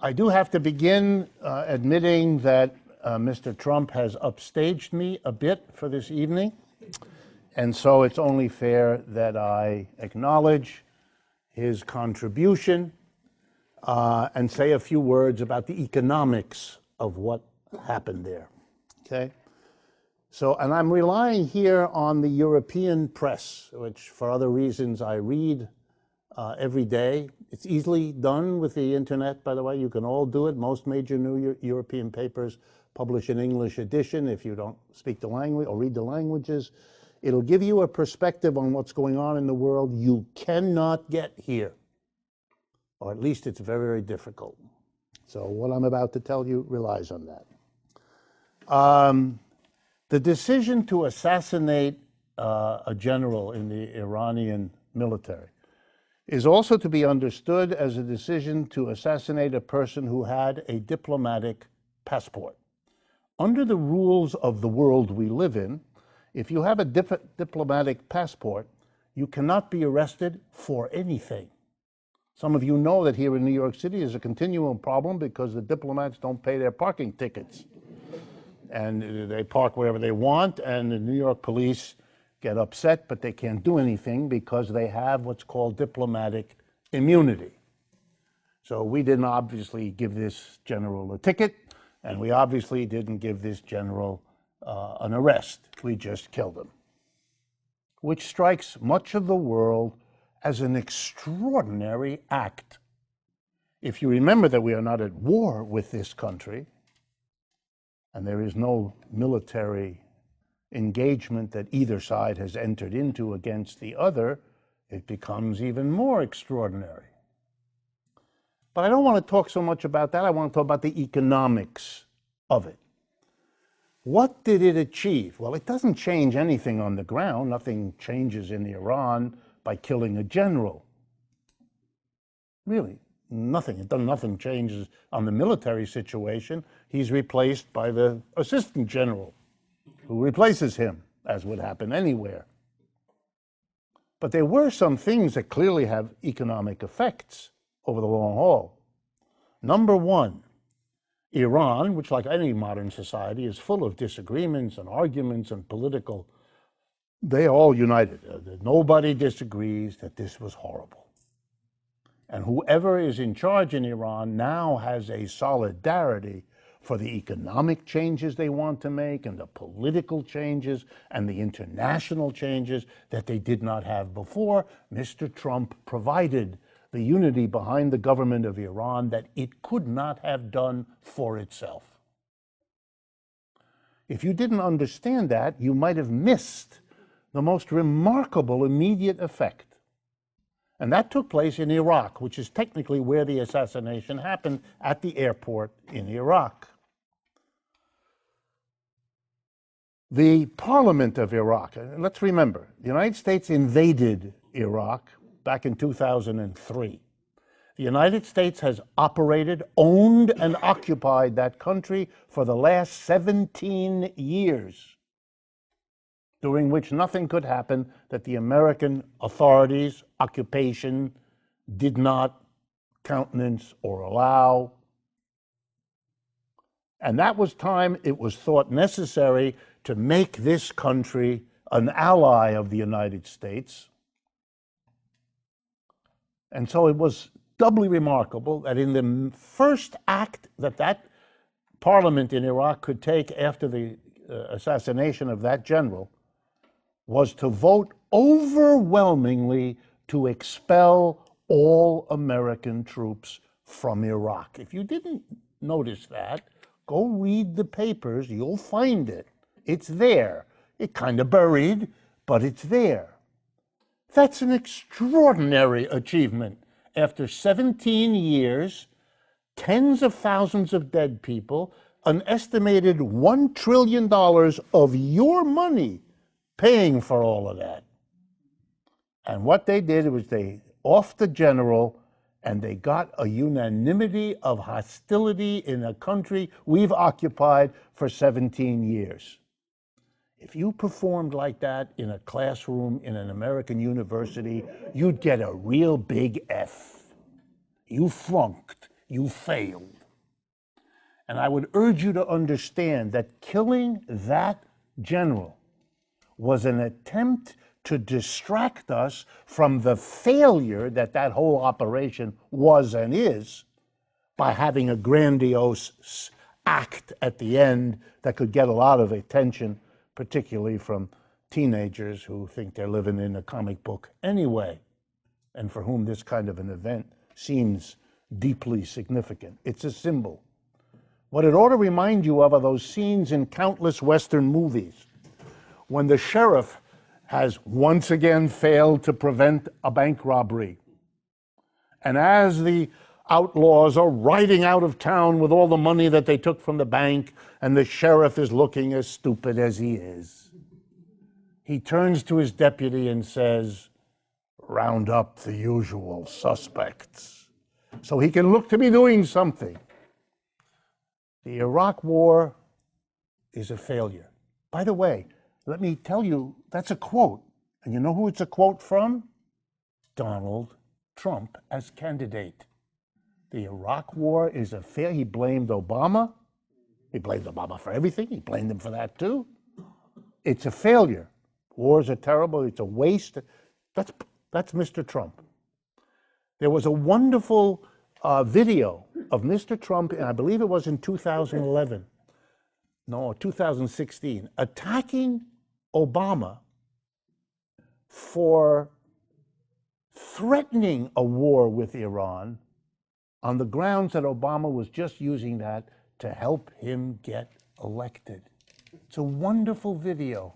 I do have to begin admitting that Mr. Trump has upstaged me a bit for this evening, and so it's only fair that I acknowledge his contribution and say a few words about the economics of what happened there, okay? So, and I'm relying here on the European press, which for other reasons I read every day. It's easily done with the internet, by the way. You can all do it. Most major new European papers publish an English edition if you don't speak the language or read the languages. It'll give you a perspective on what's going on in the world you cannot get here, or at least it's very, very difficult. So what I'm about to tell you relies on that. The decision to assassinate a general in the Iranian military is also to be understood as a decision to assassinate a person who had a diplomatic passport. Under the rules of the world we live in, if you have a diplomatic passport, you cannot be arrested for anything. Some of you know that here in New York City is a continual problem because the diplomats don't pay their parking tickets. And they park wherever they want, and the New York police get upset, but they can't do anything because they have what's called diplomatic immunity. So we didn't obviously give this general a ticket, and we obviously didn't give this general an arrest. We just killed him, which strikes much of the world as an extraordinary act. If you remember that we are not at war with this country, and there is no military engagement that either side has entered into against the other, it becomes even more extraordinary. But I don't want to talk so much about that. I want to talk about the economics of it. What did it achieve? Well, it doesn't change anything on the ground. Nothing changes in Iran by killing a general. Really, nothing. Nothing changes on the military situation. He's replaced by the assistant general, who replaces him, as would happen anywhere. But there were some things that clearly have economic effects over the long haul. Number one, Iran, which like any modern society is full of disagreements and arguments and political, they are all united. Nobody disagrees that this was horrible. And whoever is in charge in Iran now has a solidarity for the economic changes they want to make and the political changes and the international changes that they did not have before. Mr. Trump provided the unity behind the government of Iran that it could not have done for itself. If you didn't understand that, you might have missed the most remarkable immediate effect. And that took place in Iraq, which is technically where the assassination happened, at the airport in Iraq. The parliament of Iraq, let's remember, the United States invaded Iraq back in 2003. The United States has operated, owned, and occupied that country for the last 17 years, during which nothing could happen that the American authorities, occupation, did not countenance or allow. And that was time it was thought necessary to make this country an ally of the United States. And so it was doubly remarkable that in the first act that parliament in Iraq could take after the assassination of that general was to vote overwhelmingly to expel all American troops from Iraq. If you didn't notice that, go read the papers, you'll find it. It's there. It kind of buried, but it's there. That's an extraordinary achievement. After 17 years, tens of thousands of dead people, an estimated $1 trillion of your money paying for all of that. And what they did was they offed the general, and they got a unanimity of hostility in a country we've occupied for 17 years. If you performed like that in a classroom in an American university, you'd get a real big F. You flunked. you failed. And I would urge you to understand that killing that general was an attempt to distract us from the failure that that whole operation was and is, by having a grandiose act at the end that could get a lot of attention, particularly from teenagers who think they're living in a comic book anyway, and for whom this kind of an event seems deeply significant. It's a symbol. What it ought to remind you of are those scenes in countless Western movies when the sheriff has once again failed to prevent a bank robbery. And as the outlaws are riding out of town with all the money that they took from the bank, and the sheriff is looking as stupid as he is, he turns to his deputy and says, "Round up the usual suspects," so he can look to be doing something. The Iraq War is a failure. By the way, let me tell you, that's a quote. And you know who it's a quote from? Donald Trump as candidate. The Iraq War is a failure. He blamed Obama. He blamed Obama for everything. He blamed him for that too. It's a failure. Wars are terrible. It's a waste. That's Mr. Trump. There was a wonderful video of Mr. Trump, and I believe it was in 2011, no, 2016, attacking Obama for threatening a war with Iran on the grounds that Obama was just using that to help him get elected. It's a wonderful video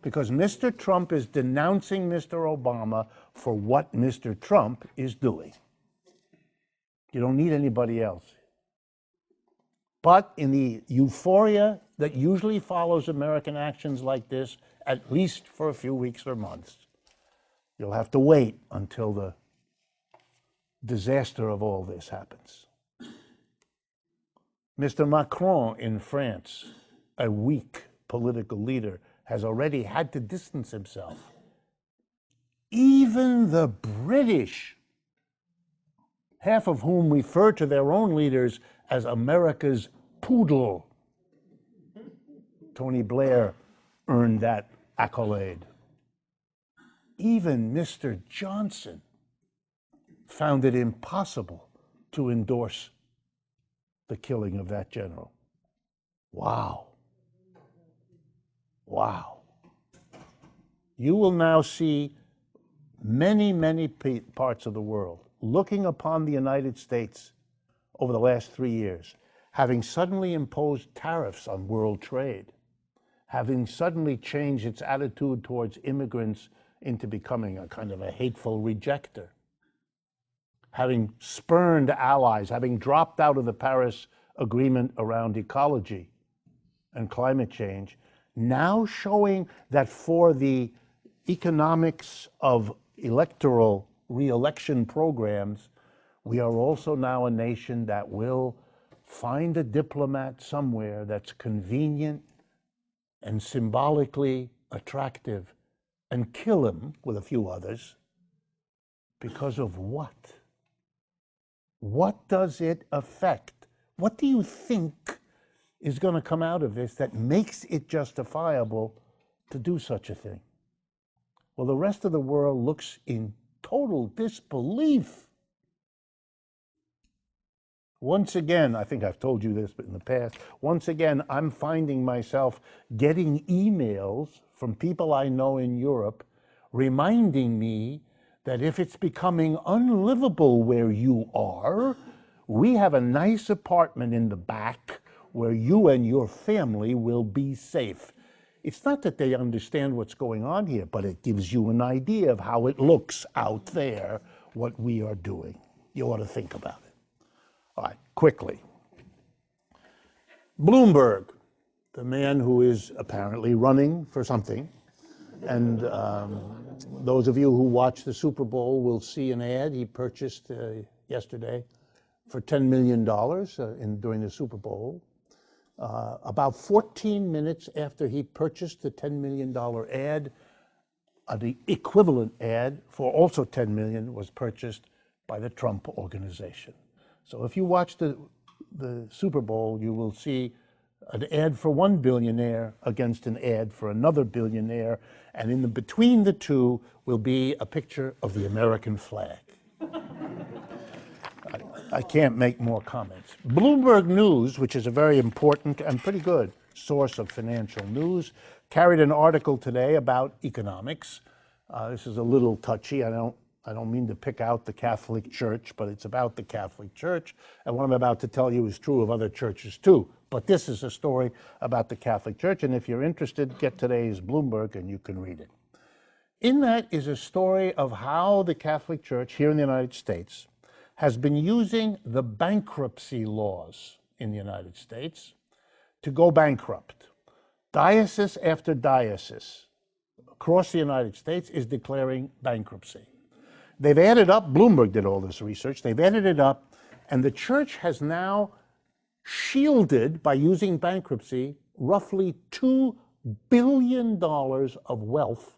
because Mr. Trump is denouncing Mr. Obama for what Mr. Trump is doing. You don't need anybody else. But in the euphoria that usually follows American actions like this, at least for a few weeks or months, you'll have to wait until the disaster of all this happens. Mr. Macron in France, a weak political leader, has already had to distance himself. Even the British, half of whom refer to their own leaders as America's poodle. Tony Blair earned that accolade. Even Mr. Johnson found it impossible to endorse the killing of that general. Wow. Wow. You will now see many, many parts of the world looking upon the United States over the last 3 years, having suddenly imposed tariffs on world trade, having suddenly changed its attitude towards immigrants into becoming a kind of a hateful rejecter, having spurned allies, having dropped out of the Paris Agreement around ecology and climate change, now showing that for the economics of electoral re-election programs, we are also now a nation that will find a diplomat somewhere that's convenient and symbolically attractive and kill him with a few others. Because of what? What does it affect? What do you think is going to come out of this that makes it justifiable to do such a thing? Well, the rest of the world looks in total disbelief. Once again, I think I've told you this in the past, once again, I'm finding myself getting emails from people I know in Europe reminding me that if it's becoming unlivable where you are, we have a nice apartment in the back where you and your family will be safe. It's not that they understand what's going on here, but it gives you an idea of how it looks out there, what we are doing. You ought to think about it. All right, quickly. Bloomberg, the man who is apparently running for something, and those of you who watch the Super Bowl will see an ad he purchased yesterday for $10 million during the Super Bowl. About 14 minutes after he purchased the $10 million ad, the equivalent ad for also $10 million was purchased by the Trump organization. So if you watch the Super Bowl, you will see an ad for one billionaire against an ad for another billionaire, and in between the two will be a picture of the American flag. I can't make more comments. Bloomberg News, which is a very important and pretty good source of financial news, carried an article today about economics. This is a little touchy. I don't mean to pick out the Catholic Church, but it's about the Catholic Church. And what I'm about to tell you is true of other churches too. But this is a story about the Catholic Church. And if you're interested, get today's Bloomberg and you can read it. In that is a story of how the Catholic Church here in the United States has been using the bankruptcy laws in the United States to go bankrupt. Diocese after diocese across the United States is declaring bankruptcy. They've added up, Bloomberg did all this research, they've added it up, and the church has now shielded, by using bankruptcy, roughly $2 billion of wealth,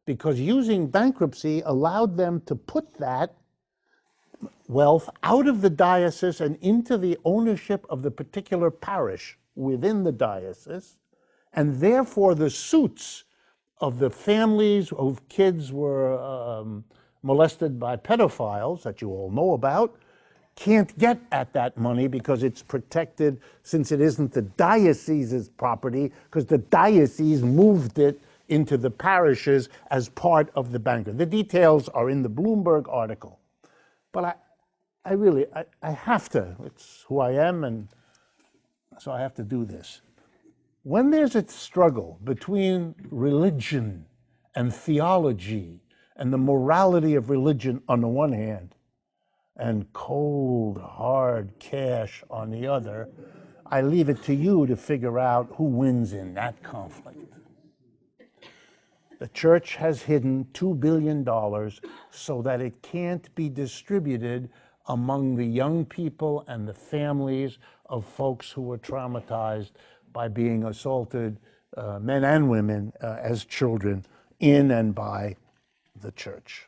because using bankruptcy allowed them to put that wealth out of the diocese and into the ownership of the particular parish within the diocese, and therefore the suits of the families whose kids were molested by pedophiles that you all know about can't get at that money because it's protected, since it isn't the diocese's property, because the diocese moved it into the parishes as part of the bankruptcy. The details are in the Bloomberg article. But I have to, it's who I am, and so I have to do this. When there's a struggle between religion and theology and the morality of religion on the one hand, and cold, hard cash on the other, I leave it to you to figure out who wins in that conflict. The church has hidden $2 billion so that it can't be distributed among the young people and the families of folks who were traumatized by being assaulted, men and women, as children in and by the church.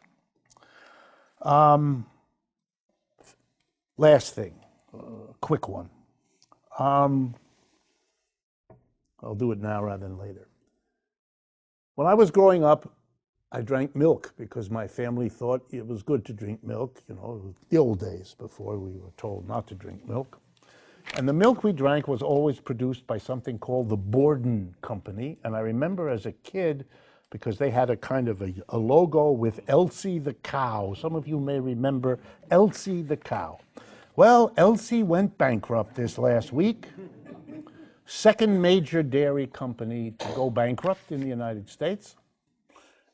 Last thing, quick one. I'll do it now rather than later. When I was growing up, I drank milk because my family thought it was good to drink milk, you know, the old days before we were told not to drink milk. And the milk we drank was always produced by something called the Borden Company. And I remember as a kid, because they had a kind of a logo with Elsie the cow. Some of you may remember Elsie the cow. Well, Elsie went bankrupt this last week. Second major dairy company to go bankrupt in the United States.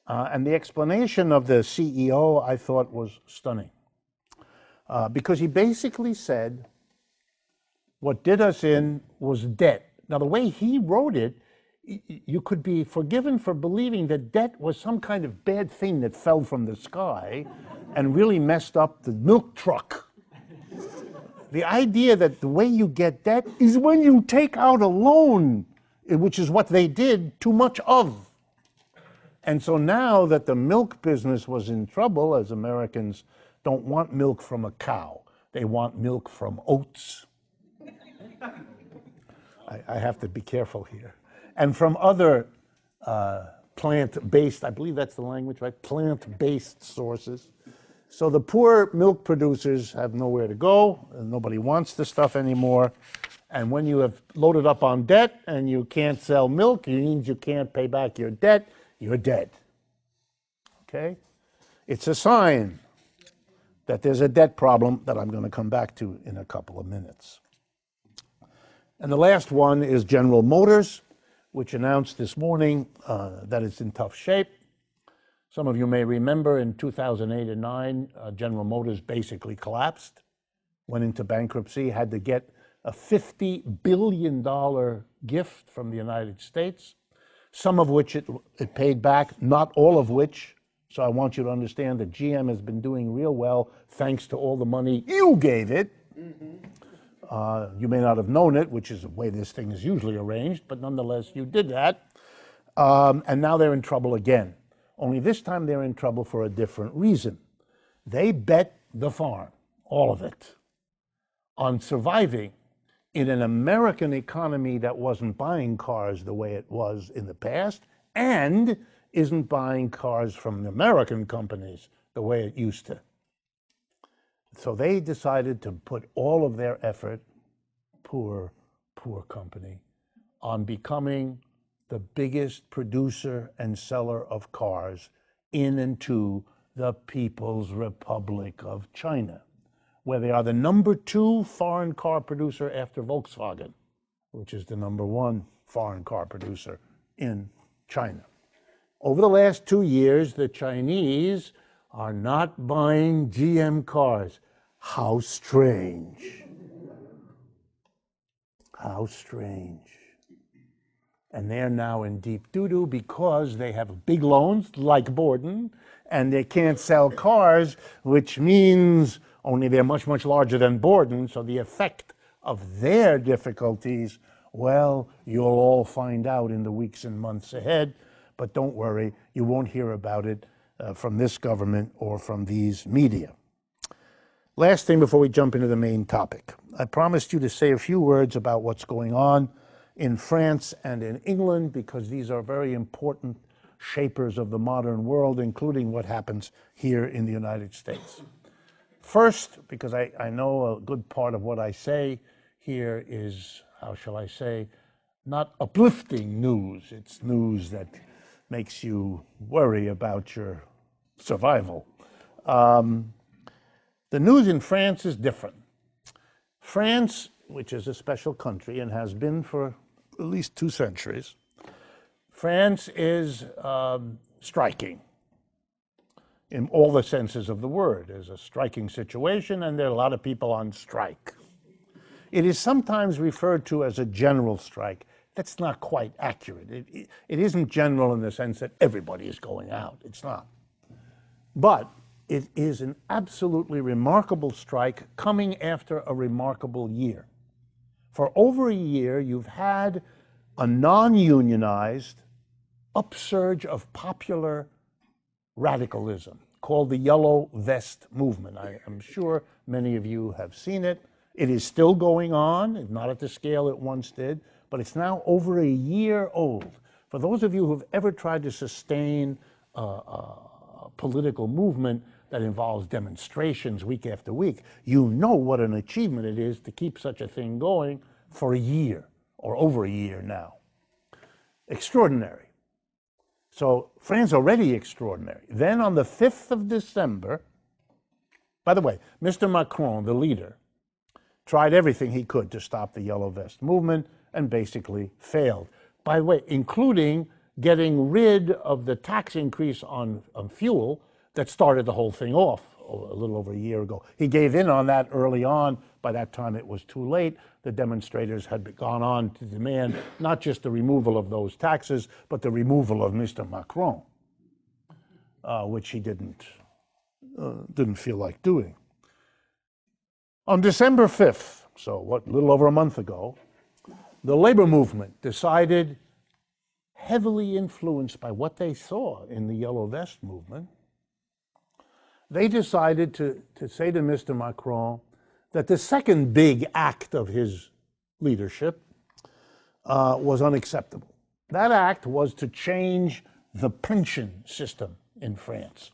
And the explanation of the CEO I thought was stunning. Because he basically said, what did us in was debt. Now, the way he wrote it, you could be forgiven for believing that debt was some kind of bad thing that fell from the sky and really messed up the milk truck. The idea that the way you get debt is when you take out a loan, which is what they did too much of. And so now that the milk business was in trouble, as Americans don't want milk from a cow, they want milk from oats. I have to be careful here. And from other plant-based, I believe that's the language, right? Plant-based sources. So the poor milk producers have nowhere to go, and nobody wants the stuff anymore. And when you have loaded up on debt and you can't sell milk, it means you can't pay back your debt, you're dead. Okay? It's a sign that there's a debt problem that I'm going to come back to in a couple of minutes. And the last one is General Motors, which announced this morning that it's in tough shape. Some of you may remember in 2008 and 9, General Motors basically collapsed, went into bankruptcy, had to get a $50 billion gift from the United States, some of which it paid back, not all of which. So I want you to understand that GM has been doing real well thanks to all the money you gave it. Mm-hmm. You may not have known it, which is the way this thing is usually arranged, but nonetheless, you did that. And now they're in trouble again. Only this time they're in trouble for a different reason. They bet the farm, all of it. on surviving in an American economy that wasn't buying cars the way it was in the past and isn't buying cars from the American companies the way it used to. So they decided to put all of their effort, poor company, on becoming the biggest producer and seller of cars in and to the People's Republic of China, where they are the #2 foreign car producer after Volkswagen, which is the #1 foreign car producer in China. Over the last 2 years, the Chinese are not buying GM cars. How strange. How strange. And they're now in deep doo-doo because they have big loans like Borden, and they can't sell cars, which means only they're much, much larger than Borden, so the effect of their difficulties, well, you'll all find out in the weeks and months ahead, but don't worry, you won't hear about it from this government or from these media. Last thing before we jump into the main topic. I promised you to say a few words about what's going on in France and in England, because these are very important shapers of the modern world, including what happens here in the United States. First, because I know a good part of what I say here is, how shall I say, not uplifting news. It's news that makes you worry about your survival. The news in France is different. France, which is a special country and has been for at least 2 centuries, France is striking in all the senses of the word. There's a striking situation and there are a lot of people on strike. It is sometimes referred to as a general strike. That's not quite accurate. It isn't general in the sense that everybody is going out. It's not. But it is an absolutely remarkable strike coming after a remarkable year. For over a year, you've had a non-unionized upsurge of popular radicalism called the Yellow Vest Movement. I am sure many of you have seen it. It is still going on, not at the scale it once did, but it's now over a year old. For those of you who've ever tried to sustain a political movement that involves demonstrations week after week, you know what an achievement it is to keep such a thing going for a year, or over a year now. Extraordinary. So France already extraordinary. Then on the 5th of December, by the way, Mr. Macron, the leader, tried everything he could to stop the Yellow Vest movement and basically failed. By the way, including getting rid of the tax increase on fuel that started the whole thing off a little over a year ago. He gave in on that early on. By that time, it was too late. The demonstrators had gone on to demand not just the removal of those taxes, but the removal of Mr. Macron, which he didn't feel like doing. On December 5th, so a little over a month ago, the labor movement decided, heavily influenced by what they saw in the Yellow Vest movement, they decided to say to Mr. Macron that the second big act of his leadership was unacceptable. That act was to change the pension system in France.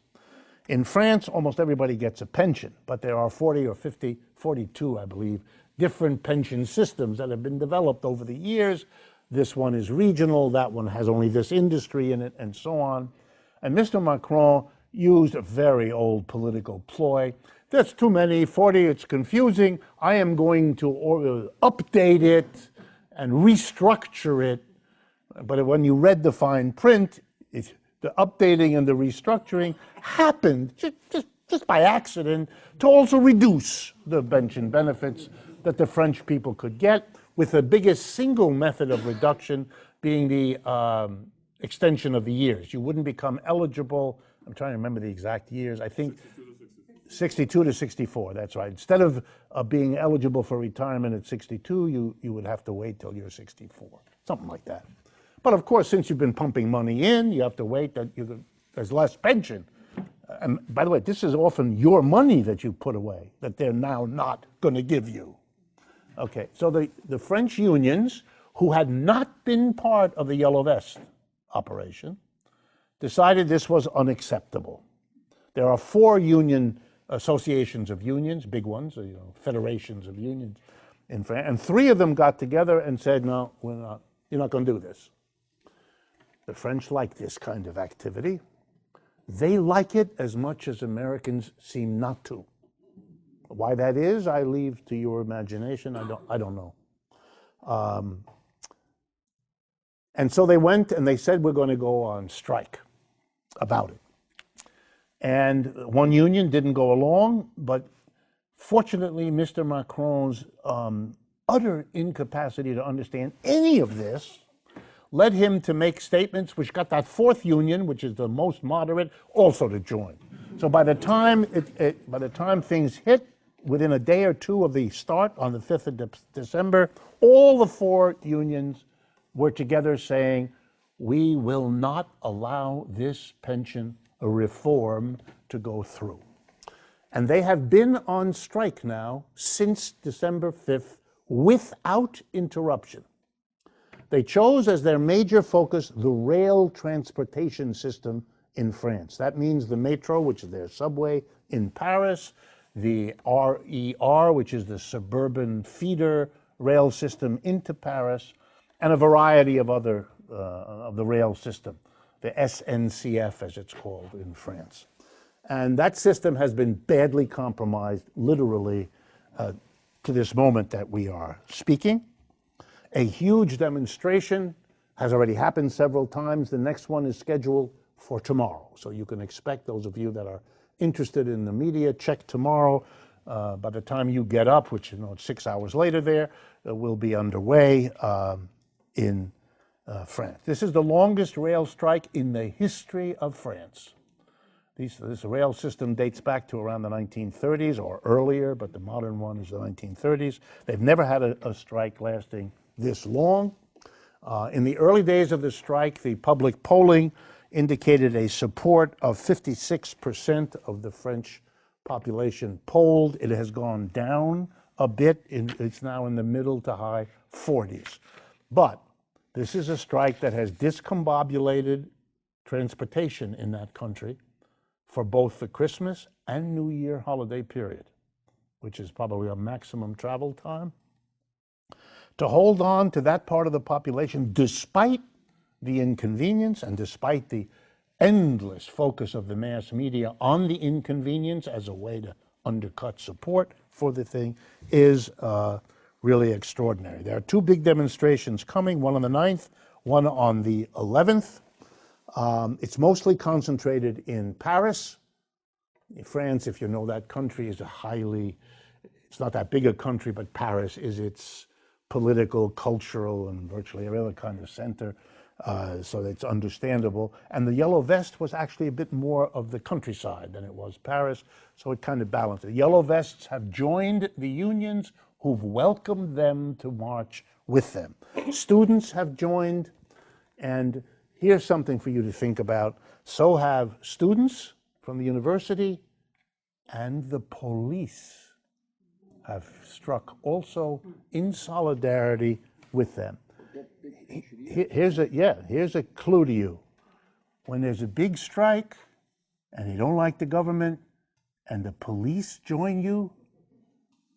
In France, almost everybody gets a pension, but there are 40 or 50, 42, I believe, different pension systems that have been developed over the years. This one is regional, that one has only this industry in it, and so on. And Mr. Macron used a very old political ploy. That's too many, 40, it's confusing. I am going to update it and restructure it. But when you read the fine print, the updating and the restructuring happened just by accident to also reduce the pension benefits that the French people could get, with the biggest single method of reduction being the extension of the years. You wouldn't become eligible, I'm trying to remember the exact years, I think 62 to 64, that's right. Instead of being eligible for retirement at 62, you would have to wait till you're 64, something like that. But of course, since you've been pumping money in, you have to wait, there's less pension. And by the way, this is often your money that you put away, that they're now not going to give you. Okay, so the French unions, who had not been part of the Yellow Vest operation, decided this was unacceptable. There are 4 union associations of unions, big ones, federations of unions in France, and 3 of them got together and said, no, you're not going to do this. The French like this kind of activity. They like it as much as Americans seem not to. Why that is, I leave to your imagination. I don't know. And so they went and they said, we're going to go on strike about it. And one union didn't go along, but fortunately, Mr. Macron's utter incapacity to understand any of this led him to make statements which got that 4th union, which is the most moderate, also to join. So by the time things hit, within a day or 2 of the start on the 5th of December, all the 4 unions were together saying, we will not allow this pension reform to go through. And they have been on strike now since December 5th without interruption. They chose as their major focus the rail transportation system in France. That means the metro, which is their subway in Paris, the RER, which is the suburban feeder rail system into Paris, and a variety of other of the rail system, the SNCF as it's called in France. And that system has been badly compromised, literally, to this moment that we are speaking. A huge demonstration has already happened several times. The next one is scheduled for tomorrow. So you can expect, those of you that are interested in the media, check tomorrow. By the time you get up, which it's 6 hours later there, will be underway in France. This is the longest rail strike in the history of France. This rail system dates back to around the 1930s or earlier, but the modern one is the 1930s. They've never had a strike lasting this long. In the early days of the strike, the public polling indicated a support of 56% of the French population polled. It has gone down a bit. It's now in the middle to high 40s. But this is a strike that has discombobulated transportation in that country for both the Christmas and New Year holiday period, which is probably a maximum travel time. To hold on to that part of the population, despite the inconvenience and despite the endless focus of the mass media on the inconvenience as a way to undercut support for the thing, is really extraordinary. There are 2 big demonstrations coming, one on the 9th, one on the 11th. It's mostly concentrated in Paris. France, if you know that country, is it's not that big a country, but Paris is its political, cultural, and virtually every other kind of center, so it's understandable. And the Yellow Vest was actually a bit more of the countryside than it was Paris, so it kind of balanced it. Yellow Vests have joined the unions who've welcomed them to march with them. Students have joined, and here's something for you to think about. So have students from the university, and the police have struck also in solidarity with them. Here's a clue to you. When there's a big strike and you don't like the government and the police join you,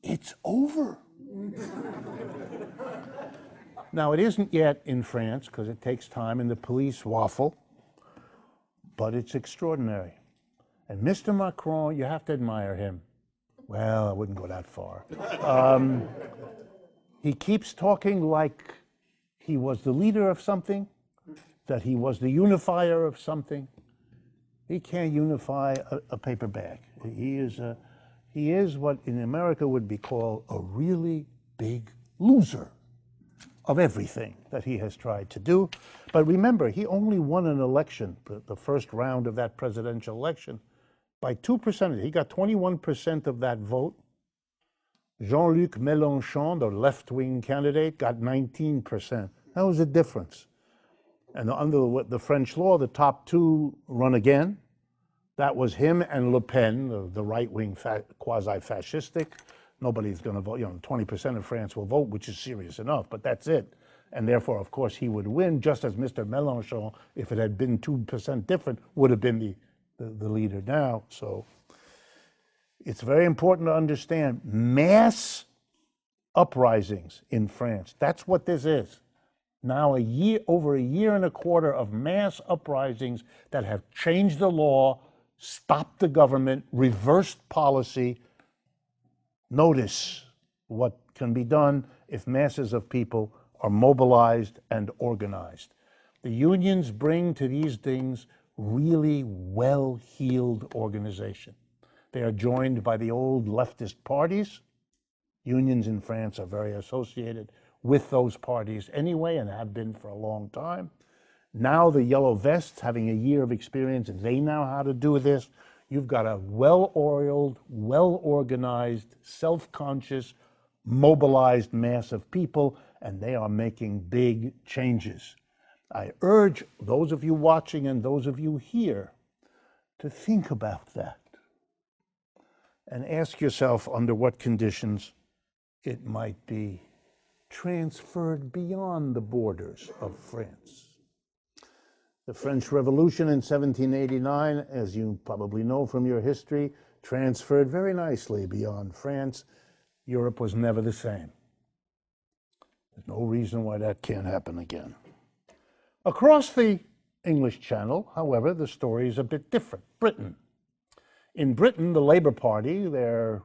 it's over. Now, it isn't yet in France because it takes time and the police waffle, but it's extraordinary. And Mr. Macron, you have to admire him. Well, I wouldn't go that far. He keeps talking like he was the leader of something, that he was the unifier of something. He can't unify a paper bag. He is what in America would be called a really big loser of everything that he has tried to do. But remember, he only won an election, the first round of that presidential election, by 2%. He got 21% of that vote. Jean-Luc Mélenchon, the left-wing candidate, got 19%. That was the difference. And under the French law, the top 2 run again. That was him and Le Pen, the right-wing quasi-fascistic nobody's going to vote. 20% of France will vote, which is serious enough, but that's it. And therefore, of course, he would win, just as Mr. Mélenchon, if it had been 2% different, would have been the leader now. So it's very important to understand mass uprisings in France. That's what this is. Now over a year and a quarter of mass uprisings that have changed the law, stopped the government, reversed policy. Notice what can be done if masses of people are mobilized and organized. The unions bring to these things really well-heeled organization. They are joined by the old leftist parties. Unions in France are very associated with those parties anyway and have been for a long time. Now the yellow vests, having a year of experience, they know how to do this. You've got a well-oiled, well-organized, self-conscious, mobilized mass of people, and they are making big changes. I urge those of you watching and those of you here to think about that and ask yourself under what conditions it might be transferred beyond the borders of France. The French Revolution in 1789, as you probably know from your history, transferred very nicely beyond France. Europe was never the same. There's no reason why that can't happen again. Across the English Channel, however, the story is a bit different. Britain. In Britain, the Labour Party, their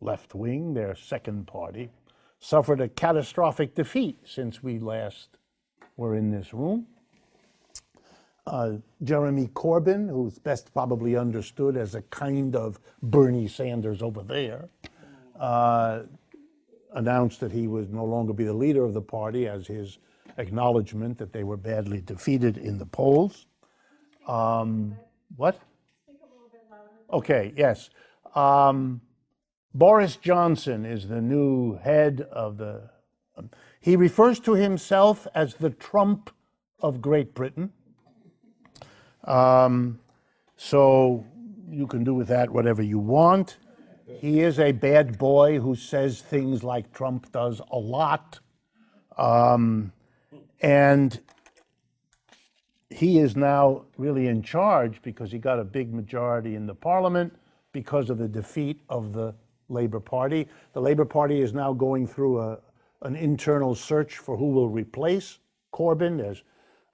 left wing, their second party, suffered a catastrophic defeat since we last were in this room. Jeremy Corbyn, who's best probably understood as a kind of Bernie Sanders over there, announced that he would no longer be the leader of the party as his acknowledgement that they were badly defeated in the polls. What? Okay, yes. Boris Johnson is the new head of the... he refers to himself as the Trump of Great Britain. So you can do with that whatever you want. He is a bad boy who says things like Trump does a lot. And he is now really in charge because he got a big majority in the parliament because of the defeat of the Labour Party. The Labour Party is now going through an internal search for who will replace Corbyn. There's,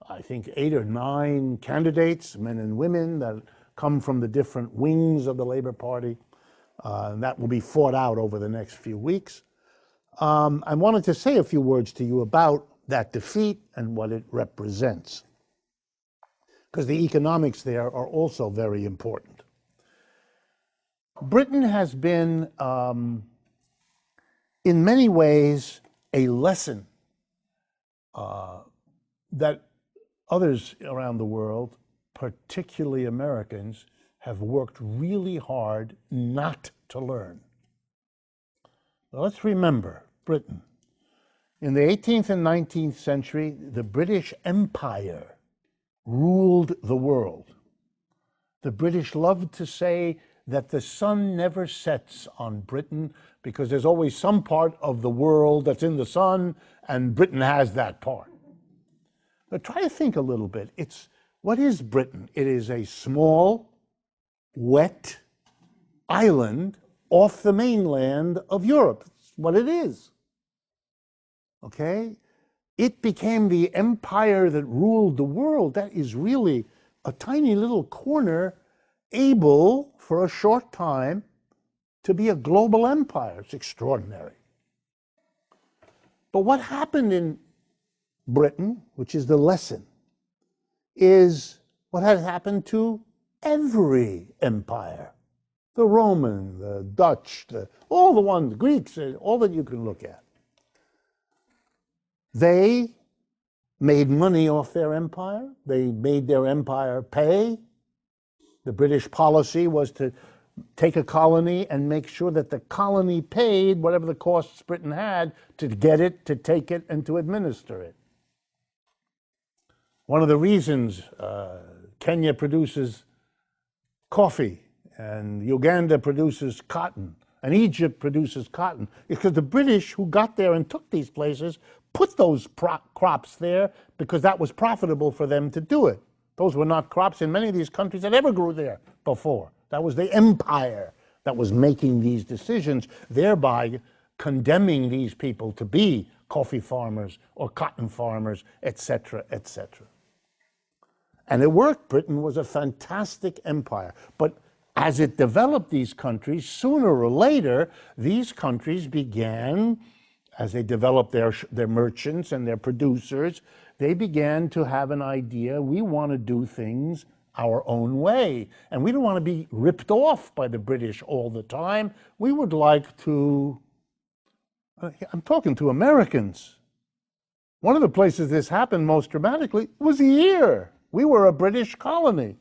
I think, 8 or 9 candidates, men and women, that come from the different wings of the Labour Party. And that will be fought out over the next few weeks. I wanted to say a few words to you about that defeat and what it represents, because the economics there are also very important. Britain has been, in many ways, a lesson that others around the world, particularly Americans, have worked really hard not to learn. Now, let's remember Britain. In the 18th and 19th century, the British Empire ruled the world. The British loved to say that the sun never sets on Britain because there's always some part of the world that's in the sun, and Britain has that part. But try to think a little bit. What is Britain? It is a small, wet island off the mainland of Europe. That's what it is. Okay? It became the empire that ruled the world. That is really a tiny little corner, able for a short time to be a global empire. It's extraordinary. But what happened in Britain, which is the lesson, is what had happened to every empire. The Roman, the Dutch, all the ones, Greeks, all that you can look at. They made money off their empire. They made their empire pay. The British policy was to take a colony and make sure that the colony paid whatever the costs Britain had to get it, to take it, and to administer it. One of the reasons Kenya produces coffee and Uganda produces cotton and Egypt produces cotton, because the British, who got there and took these places, put those crops there because that was profitable for them to do it. Those were not crops in many of these countries that ever grew there before. That was the empire that was making these decisions, thereby condemning these people to be coffee farmers or cotton farmers, etc., etc. And it worked. Britain was a fantastic empire. But as it developed these countries, sooner or later, these countries began, as they developed their merchants and their producers, they began to have an idea, we want to do things our own way. And we don't want to be ripped off by the British all the time. We would like to, I'm talking to Americans. One of the places this happened most dramatically was here. We were a British colony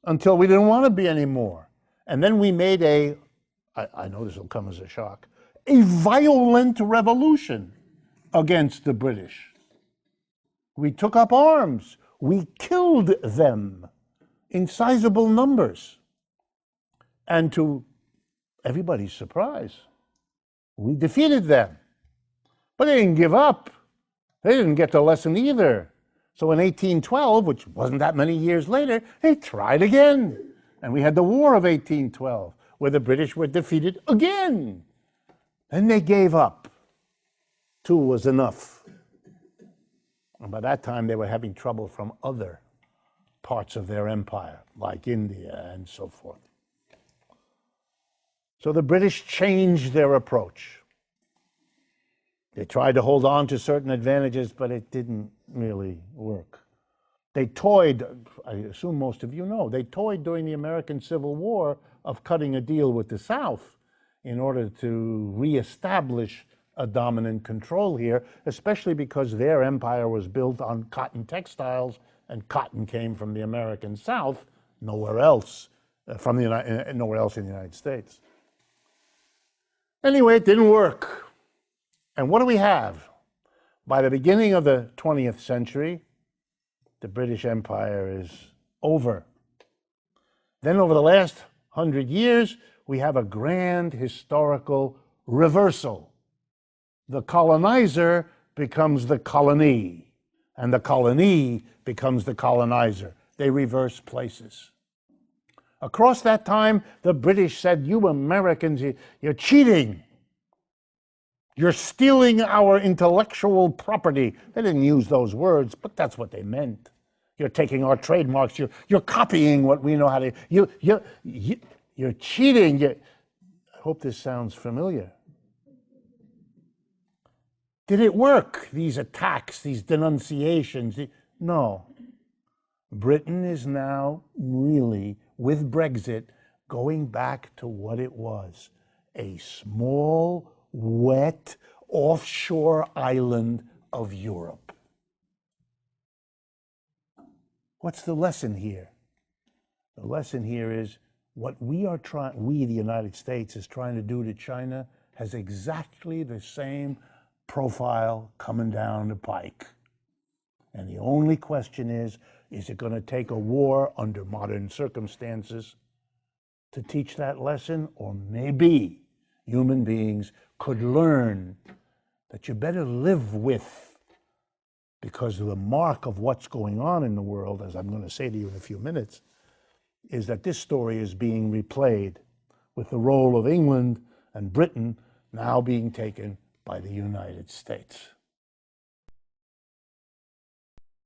until we didn't want to be anymore. And then we made I know this will come as a shock, a violent revolution against the British. We took up arms. We killed them in sizable numbers. And to everybody's surprise, we defeated them. But they didn't give up. They didn't get the lesson either. So in 1812, which wasn't that many years later, they tried again. And we had the War of 1812, where the British were defeated again. Then they gave up. 2 was enough. And by that time, they were having trouble from other parts of their empire, like India and so forth. So the British changed their approach. They tried to hold on to certain advantages, but it didn't really work. They toyed, I assume most of you know, they toyed during the American Civil War of cutting a deal with the South in order to reestablish a dominant control here, especially because their empire was built on cotton textiles, and cotton came from the American South, nowhere else, nowhere else in the United States. Anyway, it didn't work. And what do we have? By the beginning of the 20th century, the British Empire is over. Then over the last 100 years, we have a grand historical reversal. The colonizer becomes the colony, and the colony becomes the colonizer. They reverse places. Across that time, the British said, you Americans, you're cheating. You're stealing our intellectual property. They didn't use those words, but that's what they meant. You're taking our trademarks. You're copying what we know how to. You're cheating. I hope this sounds familiar. Did it work, these attacks, these denunciations? No. Britain is now really, with Brexit, going back to what it was, a small, wet, offshore island of Europe. What's the lesson here? The lesson here is what we, the United States, is trying to do to China has exactly the same profile coming down the pike. And the only question is it going to take a war under modern circumstances to teach that lesson? Or maybe human beings could learn that you better live with, because the mark of what's going on in the world, as I'm going to say to you in a few minutes, is that this story is being replayed with the role of England and Britain now being taken by the United States.